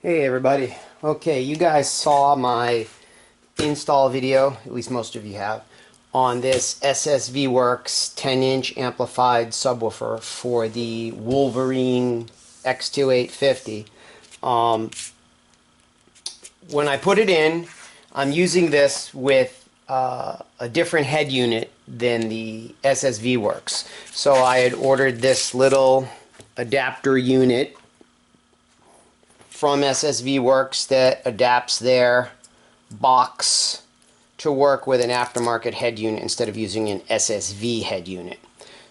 Hey everybody. Okay, you guys saw my install video, at least most of you have, on this SSV Works 10-inch amplified subwoofer for the Wolverine X2850. When I put it in, I'm using this with a different head unit than the SSV Works. So I had ordered this little adapter unit from SSV Works that adapts their box to work with an aftermarket head unit instead of using an SSV head unit.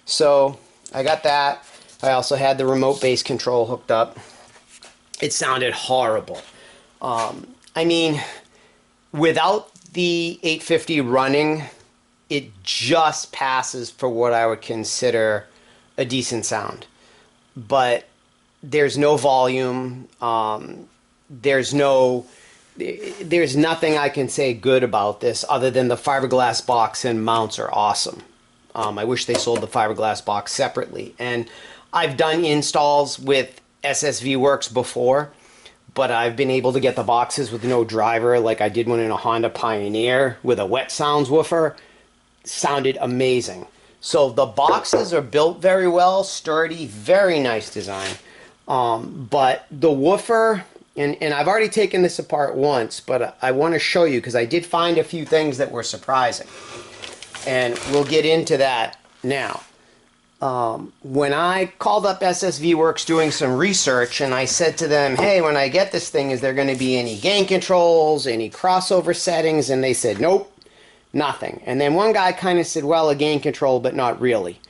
So I got that. I also had the remote bass control hooked up. It sounded horrible. I mean, without the 850 running, it just passes for what I would consider a decent sound. But there's no volume. There's nothing I can say good about this other than the fiberglass box and mounts are awesome. I wish they sold the fiberglass box separately. And I've done installs with SSV Works before, but I've been able to get the boxes with no driver, like I did one in a Honda Pioneer with a wet sounds woofer. Sounded amazing. So the boxes are built very well, sturdy, very nice design. But the woofer, and I've already taken this apart once, but I want to show you because I did find a few things that were surprising. And we'll get into that now. When I called up SSV Works doing some research and I said to them, hey, when I get this thing, is there going to be any gain controls, any crossover settings? And they said, nope, nothing. And then one guy kind of said, well, a gain control, but not really.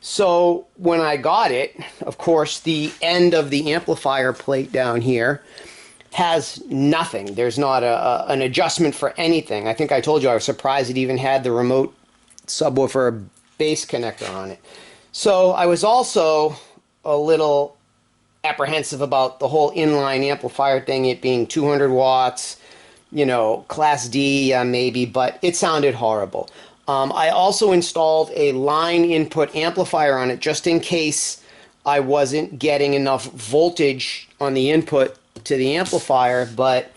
So when I got it, of course, the end of the amplifier plate down here has nothing. There's not an adjustment for anything. I think I told you I was surprised it even had the remote subwoofer bass connector on it. So I was also a little apprehensive about the whole inline amplifier thing, it being 200 watts, you know, Class D maybe, but it sounded horrible. I also installed a line input amplifier on it just in case I wasn't getting enough voltage on the input to the amplifier, but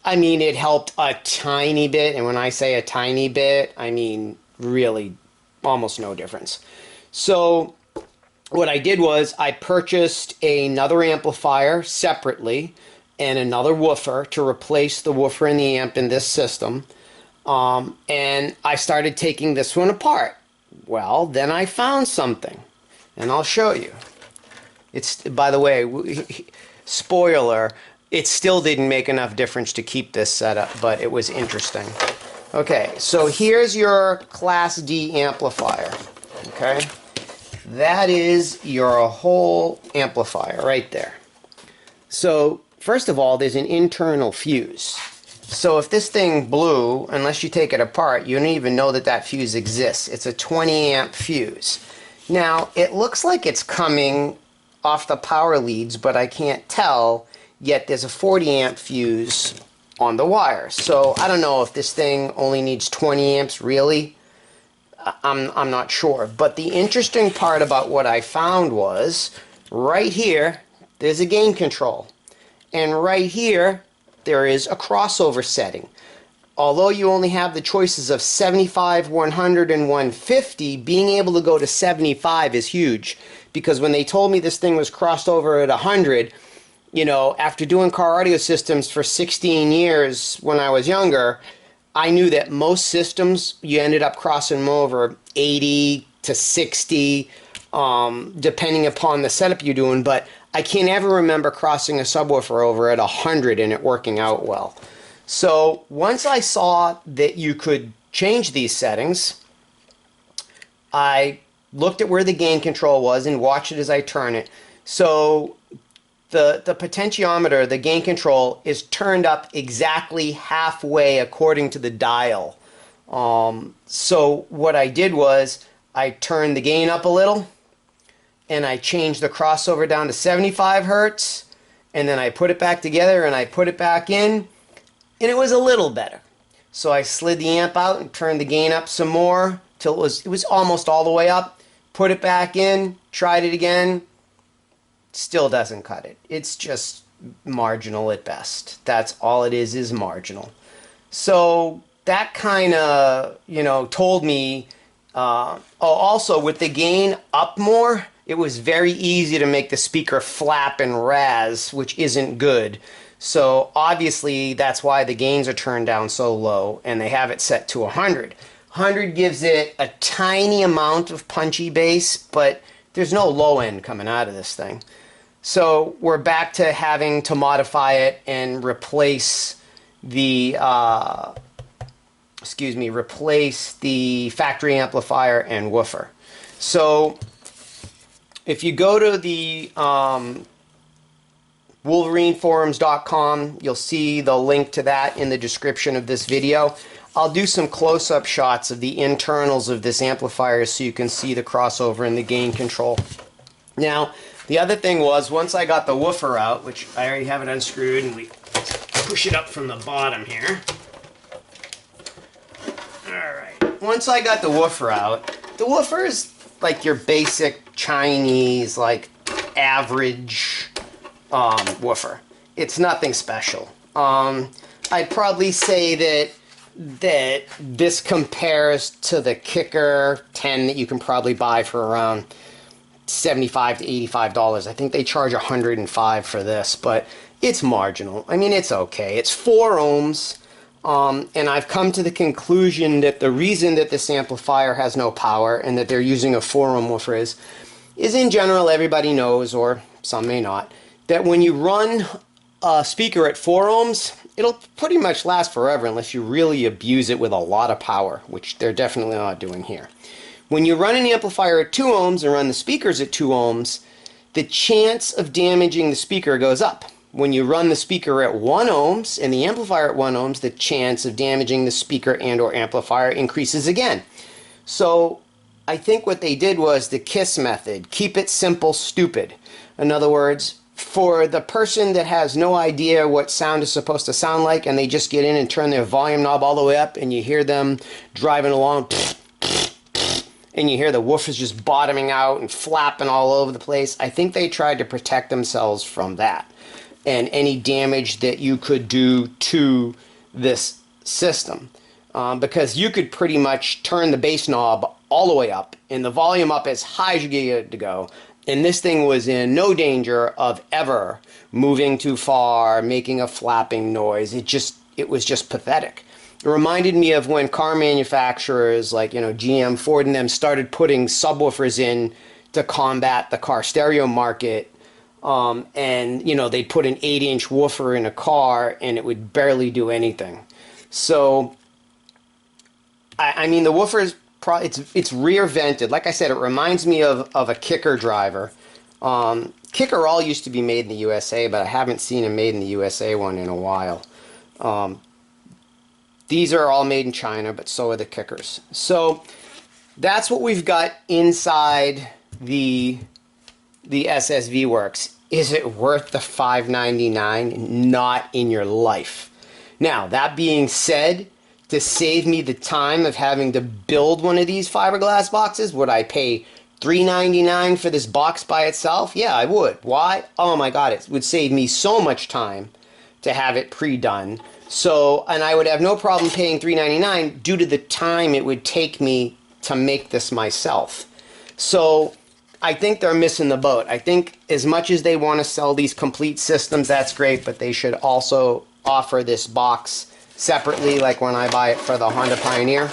I mean it helped a tiny bit, and when I say a tiny bit, I mean really almost no difference. So what I did was I purchased another amplifier separately and another woofer to replace the woofer and the amp in this system. And I started taking this one apart. Well, then I found something, and I'll show you. It's, by the way, spoiler, it still didn't make enough difference to keep this setup, but it was interesting. Okay, so here's your Class D amplifier, okay? That is your whole amplifier right there. So, first of all, there's an internal fuse. So if this thing blew, unless you take it apart, you don't even know that that fuse exists. It's a 20 amp fuse. Now, it looks like it's coming off the power leads, but I can't tell, yet there's a 40 amp fuse on the wire. So I don't know if this thing only needs 20 amps really. I'm not sure. But the interesting part about what I found was, right here, there's a gain control. And right here, there is a crossover setting. Although you only have the choices of 75, 100, and 150, being able to go to 75 is huge. Because when they told me this thing was crossed over at 100, you know, after doing car audio systems for 16 years when I was younger, I knew that most systems, you ended up crossing them over 80 to 60, depending upon the setup you're doing, but I can't ever remember crossing a subwoofer over at 100 and it working out well. So once I saw that you could change these settings, I looked at where the gain control was and watched it as I turn it. So the potentiometer, the gain control, is turned up exactly halfway according to the dial. So what I did was I turned the gain up a little, and I changed the crossover down to 75 hertz, and then I put it back together and I put it back in, and it was a little better. So I slid the amp out and turned the gain up some more till it was almost all the way up, put it back in, tried it again, still doesn't cut it. It's just marginal at best. That's all it is marginal. So that kind of, you know, told me, oh, also with the gain up more, it was very easy to make the speaker flap and razz, which isn't good. So obviously that's why the gains are turned down so low, and they have it set to 100. 100 gives it a tiny amount of punchy bass, but there's no low end coming out of this thing. So we're back to having to modify it and replace the replace the factory amplifier and woofer. So if you go to the WolverineForums.com, you'll see the link to that in the description of this video. I'll do some close-up shots of the internals of this amplifier so you can see the crossover and the gain control. Now, the other thing was, once I got the woofer out, which I already have it unscrewed, and we push it up from the bottom here. Alright, once I got the woofer out, the woofer is like your basic Chinese, like average woofer. It's nothing special. I'd probably say that this compares to the Kicker 10 that you can probably buy for around $75 to $85. I think they charge $105 for this, but it's marginal. I mean, it's okay. It's 4 ohms, and I've come to the conclusion that the reason that this amplifier has no power and that they're using a 4 ohm woofer is in general, everybody knows, or some may not, that when you run a speaker at 4 ohms, it'll pretty much last forever unless you really abuse it with a lot of power, which they're definitely not doing here. When you run an amplifier at 2 ohms and run the speakers at 2 ohms, the chance of damaging the speaker goes up. When you run the speaker at 1 ohms and the amplifier at 1 ohms, the chance of damaging the speaker and or amplifier increases again. So I think what they did was the KISS method. Keep it simple, stupid. In other words, for the person that has no idea what sound is supposed to sound like and they just get in and turn their volume knob all the way up and you hear them driving along and you hear the woofers just bottoming out and flapping all over the place, I think they tried to protect themselves from that and any damage that you could do to this system. Because you could pretty much turn the bass knob all the way up and the volume up as high as you get it to go. And this thing was in no danger of ever moving too far, making a flapping noise. It was just pathetic. It reminded me of when car manufacturers like, you know, GM, Ford, and them started putting subwoofers in to combat the car stereo market. And, you know, they'd put an 8-inch woofer in a car and it would barely do anything. So, I mean, the woofer is it's rear vented. Like I said, it reminds me of a Kicker driver. Kicker all used to be made in the USA, but I haven't seen a made in the USA one in a while. These are all made in China, but so are the Kickers. So that's what we've got inside the SSV Works. Is it worth the $599? Not in your life. Now, that being said, to save me the time of having to build one of these fiberglass boxes, would I pay $399 for this box by itself? Yeah, I would. Why? Oh my God, it would save me so much time to have it pre-done. So, and I would have no problem paying $399 due to the time it would take me to make this myself. So, I think they're missing the boat. I think as much as they want to sell these complete systems, that's great, but they should also offer this box separately, like when I buy it for the Honda Pioneer.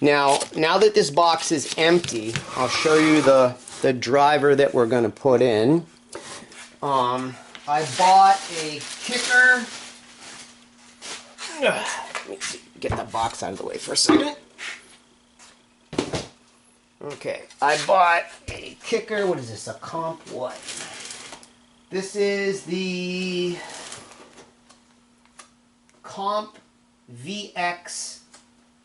Now that this box is empty, I'll show you the driver that we're going to put in. I bought a Kicker. Let me get the box out of the way for a second. Okay, I bought a Kicker. What is this? A Comp what? This is the CompVX.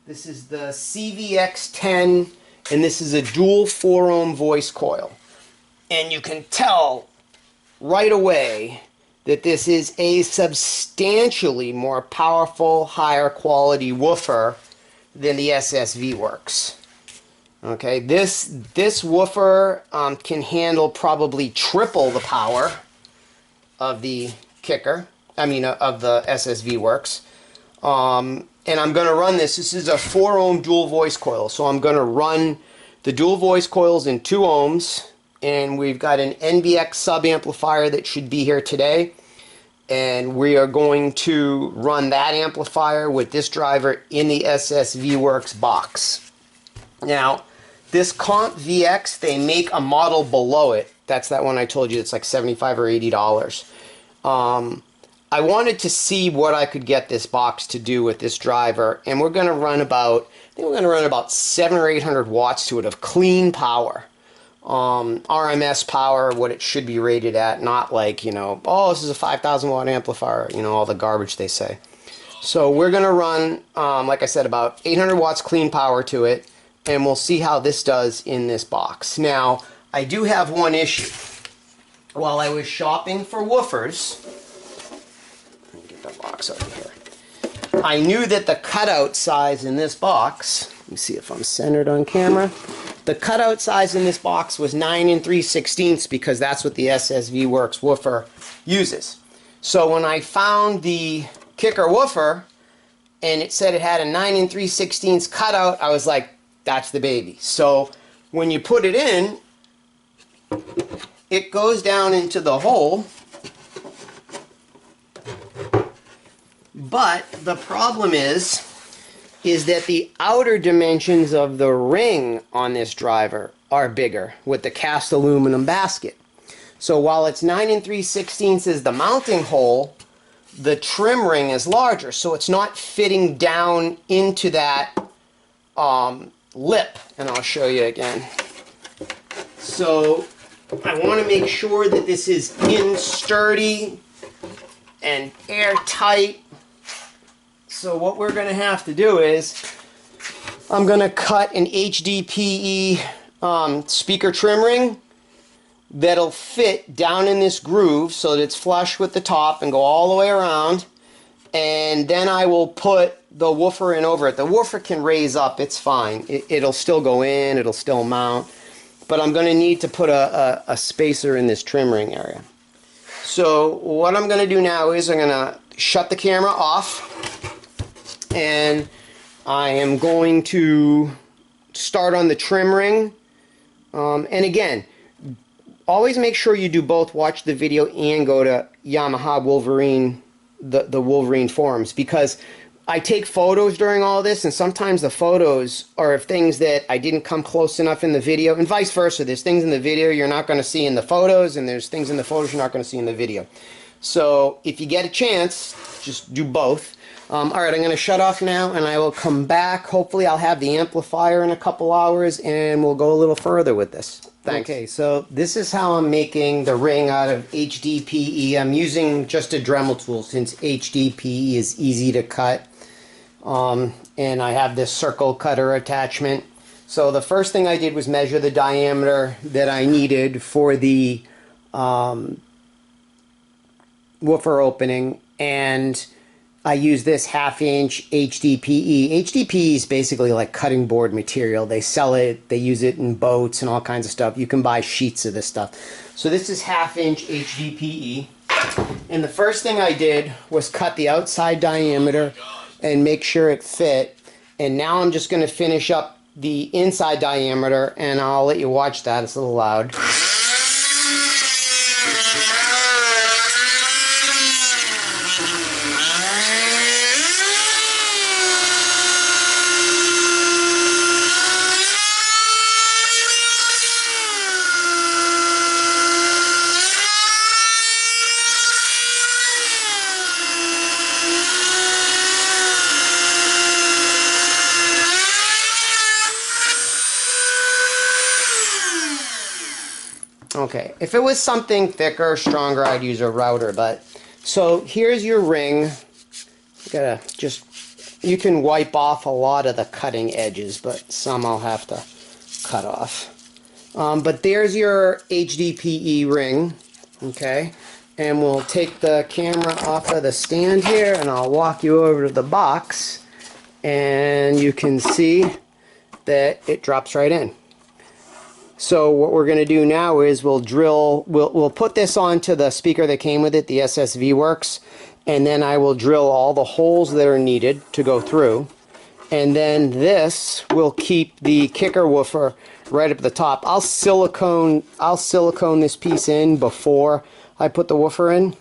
This is the CVX10, and this is a dual 4 ohm voice coil. And you can tell right away that this is a substantially more powerful, higher quality woofer than the SSV Works. Okay, this woofer can handle probably triple the power of the kicker, of the SSV works. And I'm going to run this. This is a 4 ohm dual voice coil. So I'm going to run the dual voice coils in 2 ohms. And we've got an NVX sub amplifier that should be here today. And we are going to run that amplifier with this driver in the SSV Works box. Now, this CompVX, they make a model below it. That's that one I told you. It's like $75 or $80. I wanted to see what I could get this box to do with this driver, and we're going to run about, I think we're going to run about 700 or 800 watts to it of clean power. RMS power, what it should be rated at, not like, you know, oh, this is a 5,000 watt amplifier, you know, all the garbage they say. So we're going to run, like I said, about 800 watts clean power to it, and we'll see how this does in this box. Now, I do have one issue. While I was shopping for woofers, let me get the box over here. I knew that the cutout size in this box, let me see if I'm centered on camera. The cutout size in this box was 9 3/16 because that's what the SSV Works woofer uses. So when I found the kicker woofer and it said it had a 9 3/16 cutout, I was like, that's the baby. So when you put it in, it goes down into the hole, but the problem is that the outer dimensions of the ring on this driver are bigger with the cast aluminum basket. So while it's 9 3/16 is the mounting hole, the trim ring is larger, so it's not fitting down into that lip, and I'll show you again. So I want to make sure that this is in sturdy and airtight. So what we're going to have to do is I'm going to cut an HDPE speaker trim ring that'll fit down in this groove so that it's flush with the top and go all the way around, and then I will put the woofer in over it. The woofer can raise up, it's fine. It'll still go in, it'll still mount, but I'm going to need to put a spacer in this trim ring area. So what I'm going to do now is I'm going to shut the camera off, and I am going to start on the trim ring. And again, always make sure you do both, watch the video and go to Yamaha Wolverine, the Wolverine forums, because I take photos during all this, and sometimes the photos are of things that I didn't come close enough in the video, and vice versa. There's things in the video you're not going to see in the photos, and there's things in the photos you're not going to see in the video. So if you get a chance, just do both. Alright, I'm going to shut off now, and I will come back. Hopefully I'll have the amplifier in a couple hours, and we'll go a little further with this. Thanks. Okay, so this is how I'm making the ring out of HDPE. I'm using just a Dremel tool since HDPE is easy to cut. And I have this circle cutter attachment. So the first thing I did was measure the diameter that I needed for the woofer opening, and I use this 1/2 inch HDPE. HDPE is basically like cutting board material. They sell it, they use it in boats and all kinds of stuff. You can buy sheets of this stuff. So this is 1/2 inch HDPE. And the first thing I did was cut the outside diameter and make sure it fit. And now I'm just going to finish up the inside diameter, and I'll let you watch that. It's a little loud. Okay, if it was something thicker, stronger, I'd use a router, but so here's your ring. You can wipe off a lot of the cutting edges, but some I'll have to cut off. But there's your HDPE ring, okay? And we'll take the camera off of the stand here, and I'll walk you over to the box, and you can see that it drops right in. So what we're going to do now is we'll put this onto the speaker that came with it, the SSV Works, and then I will drill all the holes that are needed to go through. And then this will keep the kicker woofer right up at the top. I'll silicone this piece in before I put the woofer in.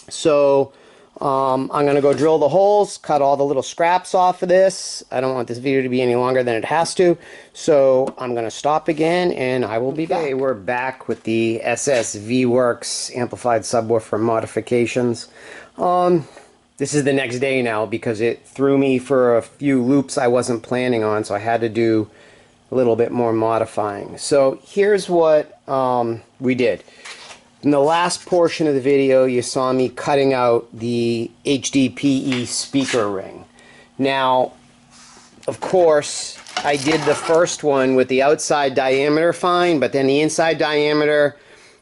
So I'm going to go drill the holes, cut all the little scraps off of this. I don't want this video to be any longer than it has to. So I'm going to stop again and I will be back. Okay, we're back with the SSV Works amplified subwoofer modifications. This is the next day now because it threw me for a few loops I wasn't planning on, so I had to do a little bit more modifying. So here's what we did. In the last portion of the video, you saw me cutting out the HDPE speaker ring. Now, of course, I did the first one with the outside diameter fine, but then the inside diameter,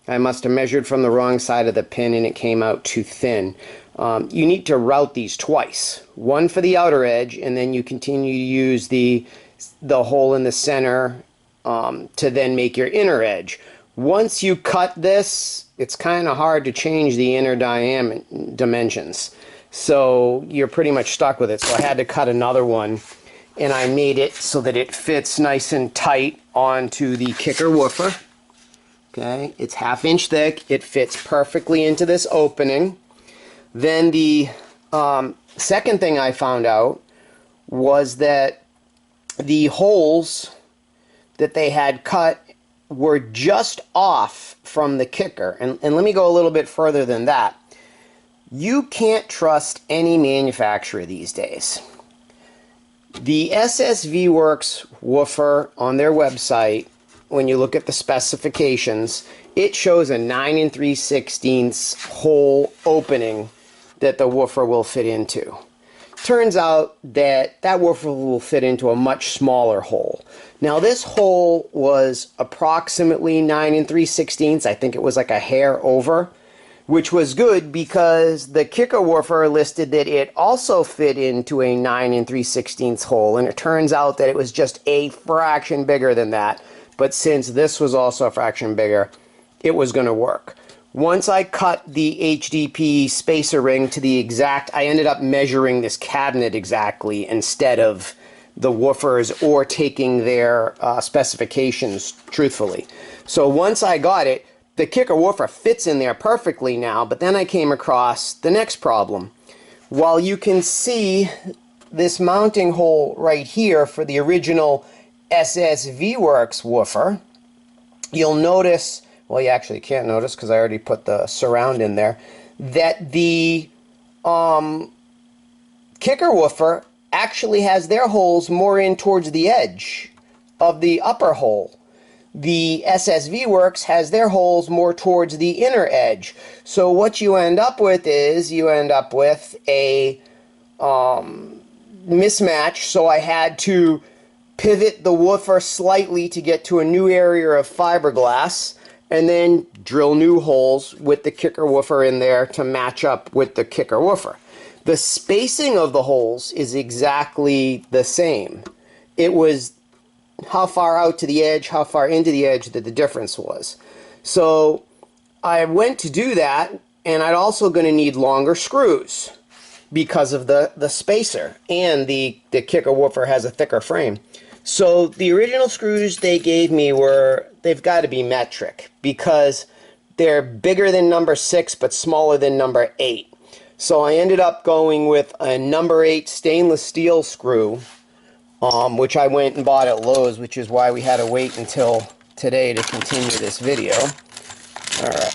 I must have measured from the wrong side of the pin and it came out too thin. You need to route these twice. One for the outer edge, and then you continue to use the hole in the center to then make your inner edge. Once you cut this, it's kind of hard to change the inner dimensions. So you're pretty much stuck with it. So I had to cut another one, and I made it so that it fits nice and tight onto the kicker woofer. Okay, it's 1/2 inch thick. It fits perfectly into this opening. Then the second thing I found out was that the holes that they had cut were just off from the kicker. And let me go a little bit further than that. You can't trust any manufacturer these days. The SSV Works woofer on their website, when you look at the specifications, it shows a 9 3/16 hole opening that the woofer will fit into. Turns out that that woofer will fit into a much smaller hole. Now this hole was approximately 9 3/16. I think it was like a hair over, which was good because the kicker woofer listed that it also fit into a 9 3/16 hole, and it turns out that it was just a fraction bigger than that. But since this was also a fraction bigger, it was going to work. Once I cut the HDPE spacer ring to the exact, I ended up measuring this cabinet exactly instead of the woofers or taking their specifications truthfully. So once I got it, the kicker woofer fits in there perfectly now, but then I came across the next problem. While you can see this mounting hole right here for the original SSV Works woofer, you'll notice, well, you actually can't notice because I already put the surround in there, that the kicker woofer actually has their holes more in towards the edge of the upper hole. The SSV Works has their holes more towards the inner edge. So what you end up with is you end up with a mismatch. So I had to pivot the woofer slightly to get to a new area of fiberglass, and then drill new holes with the kicker woofer in there to match up with the kicker woofer. The spacing of the holes is exactly the same. It was how far out to the edge, how far into the edge that the difference was. So I went to do that, and I'm also going to need longer screws because of the spacer, and the kicker woofer has a thicker frame. So the original screws they gave me they've got to be metric because they're bigger than number 6 but smaller than number 8. So I ended up going with a number 8 stainless steel screw, which I went and bought at Lowe's, which is why we had to wait until today to continue this video. Alright,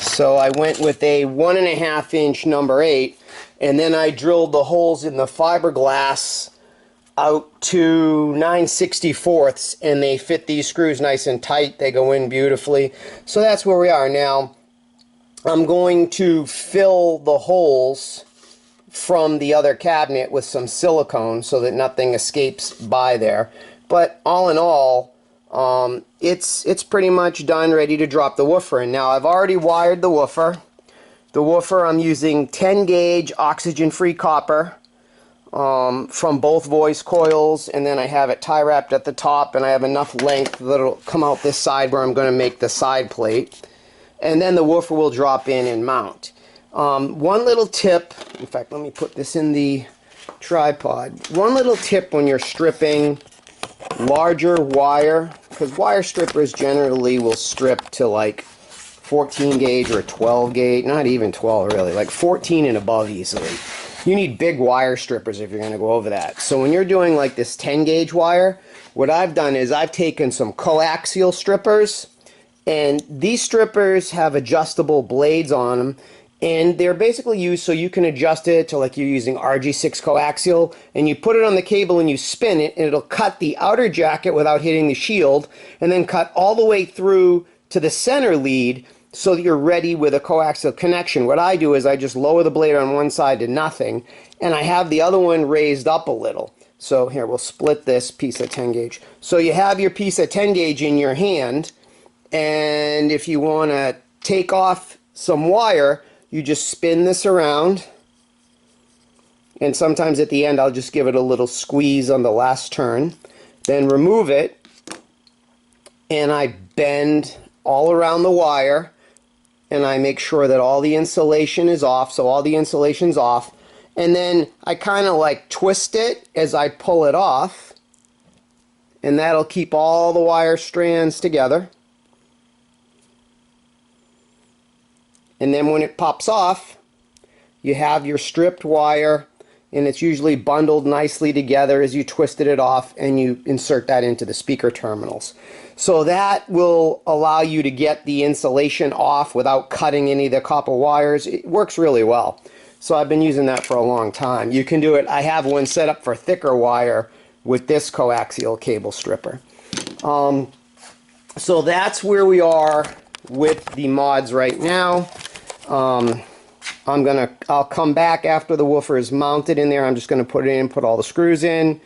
so I went with a 1.5 inch number 8, and then I drilled the holes in the fiberglass out to 9/64, and they fit these screws nice and tight. They go in beautifully. So that's where we are now. I'm going to fill the holes from the other cabinet with some silicone so that nothing escapes by there. But all in all, it's pretty much done, ready to drop the woofer in. Now I've already wired the woofer. The woofer, I'm using 10 gauge oxygen free copper. from both voice coils, and then I have it tie wrapped at the top, and I have enough length that it'll come out this side where I'm going to make the side plate, and then the woofer will drop in and mount. One little tip, in fact, let me put this in the tripod. One little tip when you're stripping larger wire, because wire strippers generally will strip to like 14 gauge or 12 gauge, not even 12 really, like 14 and above easily. You need big wire strippers if you're going to go over that. So when you're doing like this 10 gauge wire, what I've done is I've taken some coaxial strippers, and these strippers have adjustable blades on them, and they're basically used so you can adjust it to like you're using RG6 coaxial, and you put it on the cable and you spin it, and it'll cut the outer jacket without hitting the shield, and then cut all the way through to the center lead, so that you're ready with a coaxial connection. What I do is I just lower the blade on one side to nothing, and I have the other one raised up a little. So here, we'll split this piece of 10 gauge. So you have your piece of 10 gauge in your hand, and if you want to take off some wire, you just spin this around, and sometimes at the end I'll just give it a little squeeze on the last turn, then remove it, and I bend all around the wire, and I make sure that all the insulation is off, so all the insulation's off, and then I kind of like twist it as I pull it off, and that'll keep all the wire strands together. And then when it pops off, you have your stripped wire, and it's usually bundled nicely together as you twisted it off, and you insert that into the speaker terminals. So that will allow you to get the insulation off without cutting any of the copper wires. It works really well. So I've been using that for a long time. You can do it. I have one set up for thicker wire with this coaxial cable stripper. So that's where we are with the mods right now. I'll come back after the woofer is mounted in there. I'm just going to put it in, put all the screws in,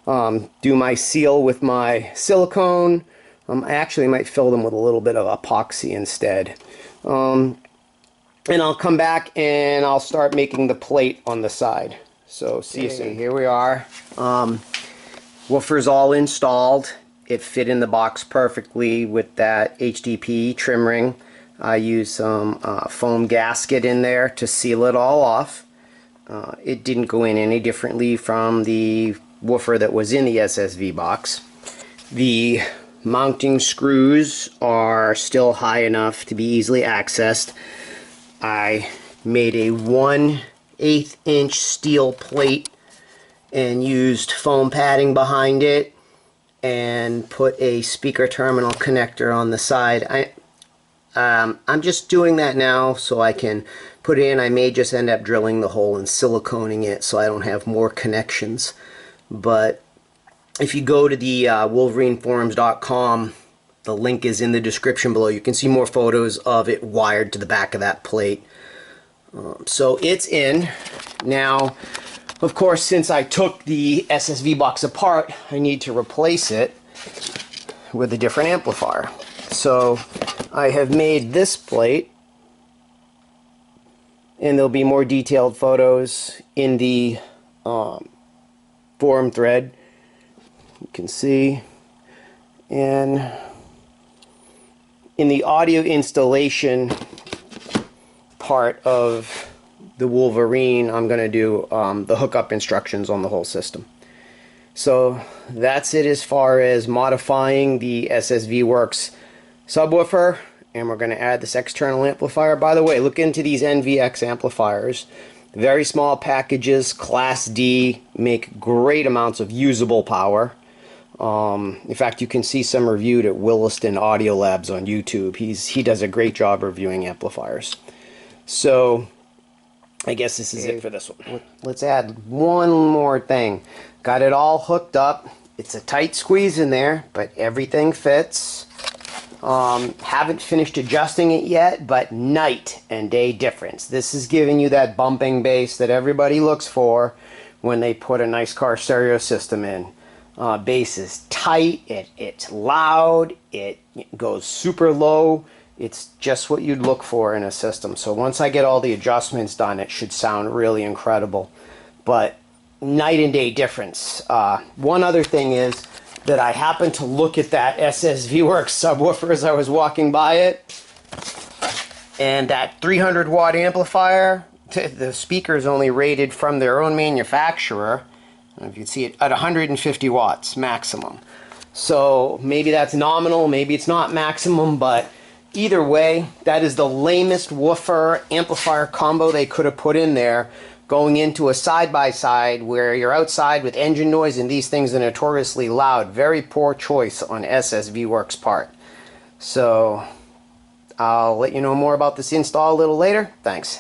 do my seal with my silicone. I actually might fill them with a little bit of epoxy instead. And I'll come back and I'll start making the plate on the side. So see you soon. Here we are. Woofer's all installed. It fit in the box perfectly with that HDPE trim ring. I used some foam gasket in there to seal it all off. It didn't go in any differently from the woofer that was in the SSV box. The mounting screws are still high enough to be easily accessed. I made a 1/8 inch steel plate and used foam padding behind it and put a speaker terminal connector on the side. I'm just doing that now so I can put it in. I may just end up drilling the hole and siliconing it so I don't have more connections. But if you go to the wolverineforums.com, the link is in the description below. You can see more photos of it wired to the back of that plate. So it's in. Now, of course, since I took the SSV box apart, I need to replace it with a different amplifier. So I have made this plate, and there'll be more detailed photos in the forum thread. You can see, and in the audio installation part of the Wolverine, I'm going to do the hookup instructions on the whole system. So that's it as far as modifying the SSV Works subwoofer, and we're going to add this external amplifier. By the way, look into these NVX amplifiers. Very small packages, Class D, make great amounts of usable power. In fact, you can see some reviewed at Williston Audio Labs on YouTube. He does a great job reviewing amplifiers. So I guess this is it for this one. Let's add one more thing. Got it all hooked up. It's a tight squeeze in there, but everything fits. Haven't finished adjusting it yet, but night and day difference. This is giving you that bumping bass that everybody looks for when they put a nice car stereo system in. Bass is tight, it's loud, it goes super low. It's just what you'd look for in a system. So once I get all the adjustments done, it should sound really incredible. But night and day difference. One other thing is that I happened to look at that SSV Works subwoofer as I was walking by it, and that 300 watt amplifier, the speaker's only rated from their own manufacturer, if you can see it, at 150 watts maximum. So maybe that's nominal, maybe it's not maximum, but either way, that is the lamest woofer amplifier combo they could have put in there, going into a side-by-side where you're outside with engine noise and these things are notoriously loud. Very poor choice on SSV Works' part. So I'll let you know more about this install a little later. Thanks.